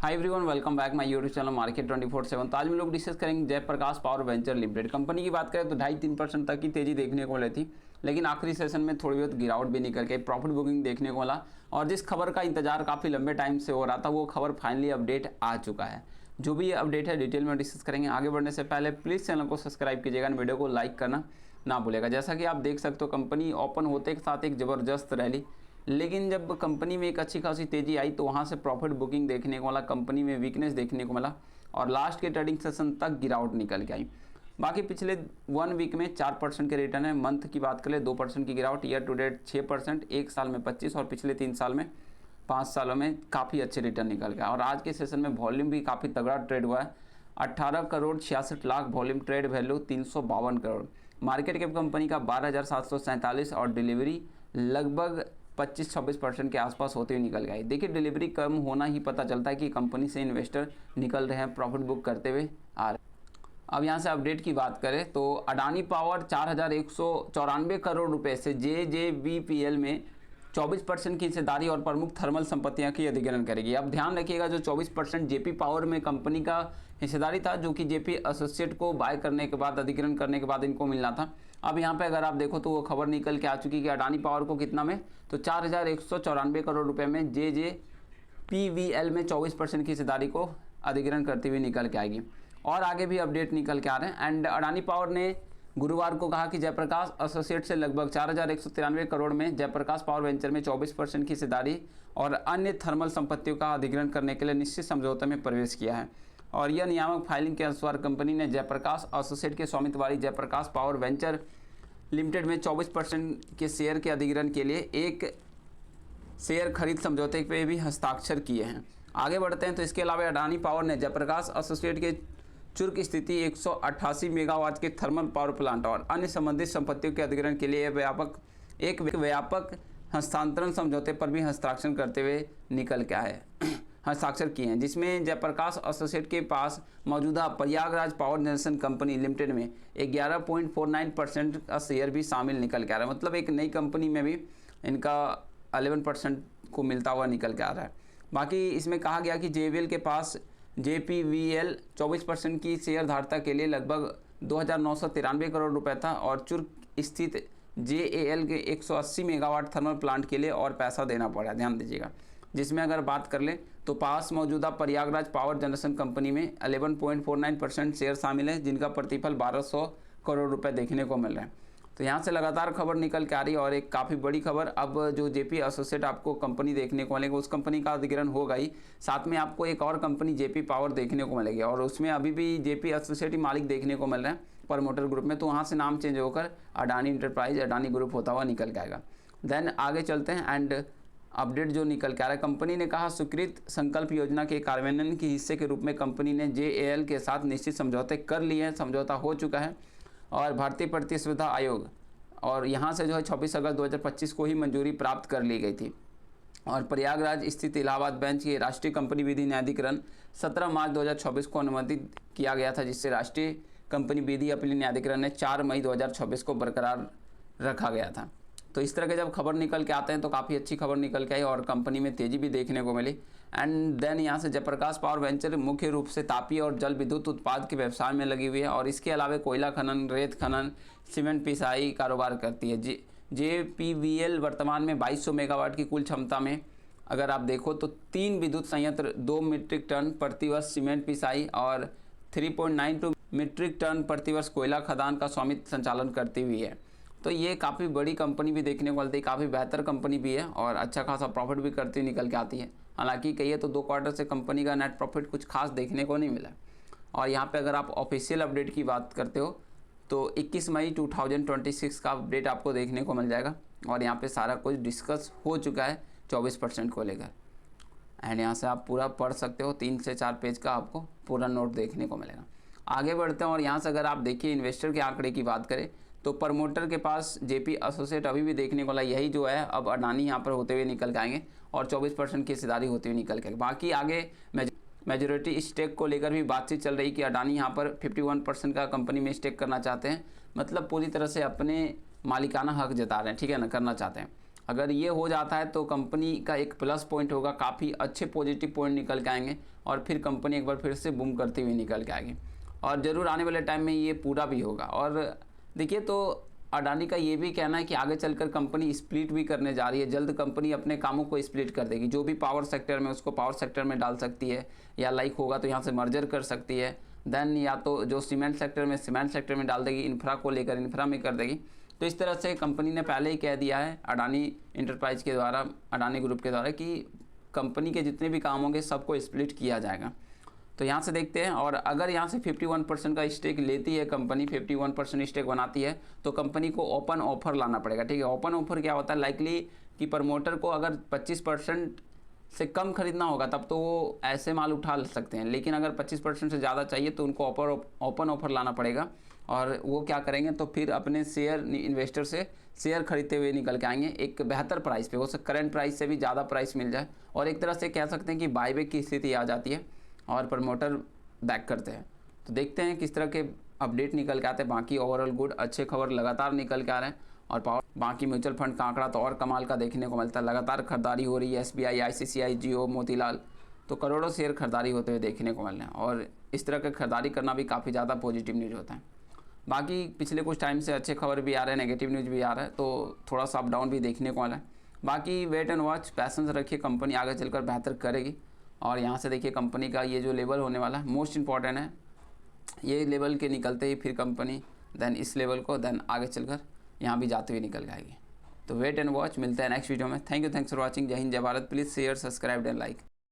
Hi everyone, welcome back my YouTube channel market 24/7। तो आज हम लोग डिस्कस करेंगे Jaiprakash power venture limited company की। बात करें तो 2.5-3% तक की तेजी देखने को मिली थी, लेकिन आखिरी सेशन में थोड़ी बहुत गिरावट भी निकल के प्रॉफिट बुकिंग देखने को मिला। और जिस खबर का इंतजार काफ़ी लंबे टाइम से हो रहा था, वो खबर फाइनली अपडेट आ चुका है। जो भी अपडेट है डिटेल में डिस्कस करेंगे। आगे बढ़ने से पहले प्लीज़ चैनल को सब्सक्राइब कीजिएगा, वीडियो को लाइक करना ना भूलेगा। जैसा कि आप देख सकते हो, कंपनी ओपन होते के साथ एक ज़बरदस्त रैली, लेकिन जब कंपनी में एक अच्छी खासी तेज़ी आई तो वहाँ से प्रॉफिट बुकिंग देखने को मिला, कंपनी में वीकनेस देखने को मिला और लास्ट के ट्रेडिंग सेशन तक गिरावट निकल के आई। बाकी पिछले 1 वीक में 4% के रिटर्न है। मंथ की बात करें 2% की गिरावट, ईयर टू डेट 6%, एक साल में 25 और पिछले 3 साल में 5 सालों में काफ़ी अच्छे रिटर्न निकल गया। और आज के सेशन में वॉल्यूम भी काफ़ी तगड़ा ट्रेड हुआ है। 18 crore 66 lakh volume, trade value 352 crore. Market cap company का 12,747 और डिलीवरी लगभग 25-26% के आसपास होते हुए निकल गए। देखिए, डिलीवरी कम होना ही पता चलता है कि कंपनी से इन्वेस्टर निकल रहे हैं, प्रॉफिट बुक करते हुए आ रहे हैं। अब यहाँ से अपडेट की बात करें तो अडानी पावर 4,194 करोड़ रुपए से JJVPL में 24% की हिस्सेदारी और प्रमुख थर्मल संपत्तियों की अधिग्रहण करेगी। अब ध्यान रखिएगा, जो 24% जेपी पावर में कंपनी का हिस्सेदारी था, जो कि जेपी एसोसिएट को बाय करने के बाद, अधिग्रहण करने के बाद इनको मिलना था। अब यहाँ पे अगर आप देखो तो वो खबर निकल के आ चुकी कि अडानी पावर को कितना में, तो 4,194 करोड़ रुपए में JJPVL में 24% की हिस्सेदारी को अधिग्रहण करती हुई निकल के आएगी। और आगे भी अपडेट निकल के आ रहे हैं। एंड अडानी पावर ने गुरुवार को कहा कि जयप्रकाश एसोसिएट से लगभग 4,193 करोड़ में जयप्रकाश पावर वेंचर में 24% की हिस्सेदारी और अन्य थर्मल संपत्तियों का अधिग्रहण करने के लिए निश्चित समझौते में प्रवेश किया है। और यह नियामक फाइलिंग के अनुसार कंपनी ने जयप्रकाश एसोसिएट के स्वामित्व वाली जयप्रकाश पावर वेंचर लिमिटेड में 24% के शेयर के अधिग्रहण के लिए एक शेयर खरीद समझौते पे भी हस्ताक्षर किए हैं। आगे बढ़ते हैं तो इसके अलावा अडानी पावर ने जयप्रकाश एसोसिएट के चुर्क स्थिति 188 मेगावाट के थर्मल पावर प्लांट और अन्य संबंधित संपत्तियों के अधिग्रहण के लिए एक व्यापक हस्तांतरण समझौते पर भी हस्ताक्षर करते हुए निकल के आए हस्ताक्षर किए हैं, जिसमें जयप्रकाश एसोसिएट के पास मौजूदा Prayagraj power generation company limited में 11.49% का शेयर भी शामिल निकल के आ रहा है। मतलब एक नई कंपनी में भी इनका 11% को मिलता हुआ निकल के आ रहा है। बाकी इसमें कहा गया कि JVL के पास JPVL 24% की शेयर धारता के लिए लगभग 2,993 करोड़ रुपए था और चुर्क स्थित JAL के 180 मेगावाट थर्मल प्लांट के लिए और पैसा देना पड़ा। ध्यान दीजिएगा, जिसमें अगर बात कर लें तो पास मौजूदा प्रयागराज पावर जनरेशन कंपनी में 11.49% शेयर शामिल है, जिनका प्रतिफल 1,200 करोड़ रुपए देखने को मिल रहे हैं। तो यहाँ से लगातार खबर निकल के आ रही है और एक काफ़ी बड़ी खबर, अब जो JP एसोसिएट आपको कंपनी देखने को मिलेगी, उस कंपनी का अधिग्रहण होगा ही, साथ में आपको एक और कंपनी JP पावर देखने को मिलेगी और उसमें अभी भी JP एसोसिएट ही मालिक देखने को मिल रहे हैं प्रमोटर ग्रुप में। तो वहाँ से नाम चेंज होकर अडानी इंटरप्राइज, अडानी ग्रुप होता हुआ निकल के आएगा। देन आगे चलते हैं एंड अपडेट जो निकल के आ रहा है, कंपनी ने कहा स्वीकृत संकल्प योजना के कार्यान्वयन के हिस्से के रूप में कंपनी ने JAL के साथ निश्चित समझौते कर लिए हैं, समझौता हो चुका है और भारतीय प्रतिस्पर्धा आयोग और यहाँ से जो है 26 अगस्त 2025 को ही मंजूरी प्राप्त कर ली गई थी। और प्रयागराज स्थित इलाहाबाद बेंच के राष्ट्रीय कंपनी विधि न्यायाधिकरण 17 मार्च 2026 को अनुमोदित किया गया था, जिससे राष्ट्रीय कंपनी विधि अपील न्यायाधिकरण ने 4 मई 2026 को बरकरार रखा गया था। तो इस तरह के जब खबर निकल के आते हैं तो काफ़ी अच्छी खबर निकल के आई और कंपनी में तेज़ी भी देखने को मिली। एंड देन यहाँ से जयप्रकाश पावर वेंचर मुख्य रूप से तापीय और जल विद्युत उत्पाद के व्यवसाय में लगी हुई है और इसके अलावा कोयला खनन, रेत खनन, सीमेंट पिसाई कारोबार करती है। JPVL वर्तमान में 2200 मेगावाट की कुल क्षमता में अगर आप देखो तो 3 विद्युत संयंत्र, 2 मीट्रिक टन प्रतिवर्ष सीमेंट पिसाई और 3.92 मीट्रिक टन प्रतिवर्ष कोयला खदान का स्वामित्व संचालन करती हुई है। तो ये काफ़ी बड़ी कंपनी भी देखने को मिलती है, काफ़ी बेहतर कंपनी भी है और अच्छा खासा प्रॉफिट भी करती निकल के आती है। हालांकि कहिए तो 2 क्वार्टर से कंपनी का नेट प्रॉफिट कुछ खास देखने को नहीं मिला। और यहाँ पे अगर आप ऑफिशियल अपडेट की बात करते हो तो 21 मई 2026 का अपडेट आपको देखने को मिल जाएगा और यहाँ पे सारा कुछ डिस्कस हो चुका है 24% को लेकर। एंड यहाँ से आप पूरा पढ़ सकते हो, 3 से 4 पेज का आपको पूरा नोट देखने को मिलेगा। आगे बढ़ते हैं और यहाँ से अगर आप देखिए इन्वेस्टर के आंकड़े की बात करें तो प्रमोटर के पास JP एसोसिएट अभी भी देखने को मिला, यही जो है अब अडानी यहाँ पर होते हुए निकल के आएंगे और 24% की हिस्सेदारी होती हुई निकल के। बाकी आगे मेजोरिटी स्टेक को लेकर भी बातचीत चल रही कि अडानी यहाँ पर 51% का कंपनी में स्टेक करना चाहते हैं, मतलब पूरी तरह से अपने मालिकाना हक जता रहे हैं, ठीक है ना, करना चाहते हैं। अगर ये हो जाता है तो कंपनी का एक प्लस पॉइंट होगा, काफ़ी अच्छे पॉजिटिव पॉइंट निकल के आएंगे और फिर कंपनी एक बार फिर से बूम करती हुई निकल के आएगी और ज़रूर आने वाले टाइम में ये पूरा भी होगा। और देखिए तो अडानी का ये भी कहना है कि आगे चलकर कंपनी स्प्लिट भी करने जा रही है, जल्द कंपनी अपने कामों को स्प्लिट कर देगी, जो भी पावर सेक्टर में उसको पावर सेक्टर में डाल सकती है या लाइक होगा तो यहाँ से मर्जर कर सकती है, देन या तो जो सीमेंट सेक्टर में सीमेंट सेक्टर में डाल देगी, इंफ्रा को लेकर इंफ्रा में कर देगी। तो इस तरह से कंपनी ने पहले ही कह दिया है अडानी इंटरप्राइज के द्वारा, अडानी ग्रुप के द्वारा, कि कंपनी के जितने भी काम होंगे सबको स्प्लिट किया जाएगा। तो यहाँ से देखते हैं, और अगर यहाँ से 51% का स्टेक लेती है कंपनी, 51% स्टेक बनाती है, तो कंपनी को ओपन ऑफर लाना पड़ेगा। ठीक है, ओपन ऑफर क्या होता है, लाइकली कि प्रमोटर को अगर 25% से कम खरीदना होगा तब तो वो ऐसे माल उठा सकते हैं, लेकिन अगर 25% से ज़्यादा चाहिए तो उनको ओपन ऑफर लाना पड़ेगा। और वो क्या करेंगे तो फिर अपने शेयर इन्वेस्टर से शेयर खरीदते हुए निकल के आएंगे एक बेहतर प्राइस पे, वो करंट प्राइस से भी ज़्यादा प्राइस मिल जाए, और एक तरह से कह सकते हैं कि बायबैक की स्थिति आ जाती है और प्रमोटर बैक करते हैं। तो देखते हैं किस तरह के अपडेट निकल के आते हैं। बाकी ओवरऑल गुड, अच्छे खबर लगातार निकल के आ रहे हैं। और बाकी म्यूचुअल फंड का आंकड़ा तो और कमाल का देखने को मिलता है, लगातार खरीदारी हो रही है, SBI, ICICI, जियो, मोतीलाल, तो करोड़ों शेयर खरीदारी होते हुए देखने को मिल रहे हैं, और इस तरह का खरीदारी करना भी काफ़ी ज़्यादा पॉजिटिव न्यूज़ होता है। बाकी पिछले कुछ टाइम से अच्छे खबर भी आ रहे हैं, नेगेटिव न्यूज़ भी आ रहा है, तो थोड़ा सा अप डाउन भी देखने को मिला है। बाकी वेट एंड वॉच, पैसेंस रखिए, कंपनी आगे चलकर बेहतर करेगी। और यहाँ से देखिए कंपनी का ये जो लेवल होने वाला है मोस्ट इंपॉर्टेंट है, ये लेवल के निकलते ही फिर कंपनी देन इस लेवल को देन आगे चलकर यहाँ भी जाते हुए निकल जाएगी। तो वेट एंड वॉच, मिलते हैं नेक्स्ट वीडियो में। Thanks for watching. जय हिंद, जय Bharat. Please share, subscribe and like.